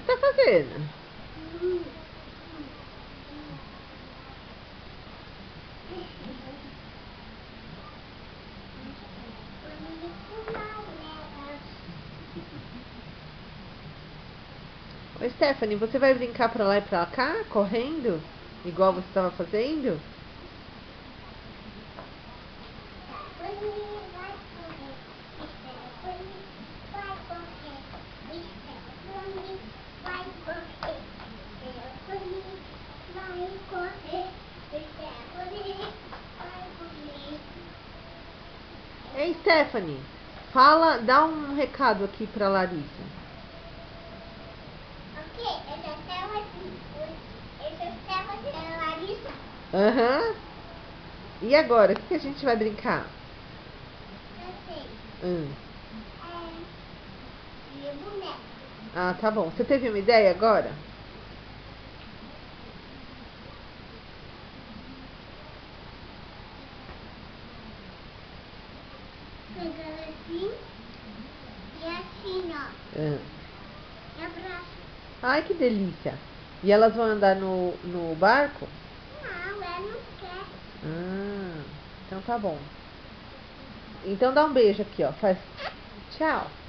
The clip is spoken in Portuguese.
que tá fazendo? Ô, Stephanie, você vai brincar pra lá e pra cá, correndo? Igual você estava fazendo? Ei, Stephanie, fala, dá um recado aqui pra Larissa. Ok, eu estava a Larissa. Aham. E agora, o que a gente vai brincar? Eu sei. De boneco. Ah, tá bom. Você teve uma ideia agora? Pegando assim e assim, ó. E abraço. Ai, que delícia. E elas vão andar no barco? Não, ela não quer. Ah, então tá bom. Então dá um beijo aqui, ó. Faz tchau.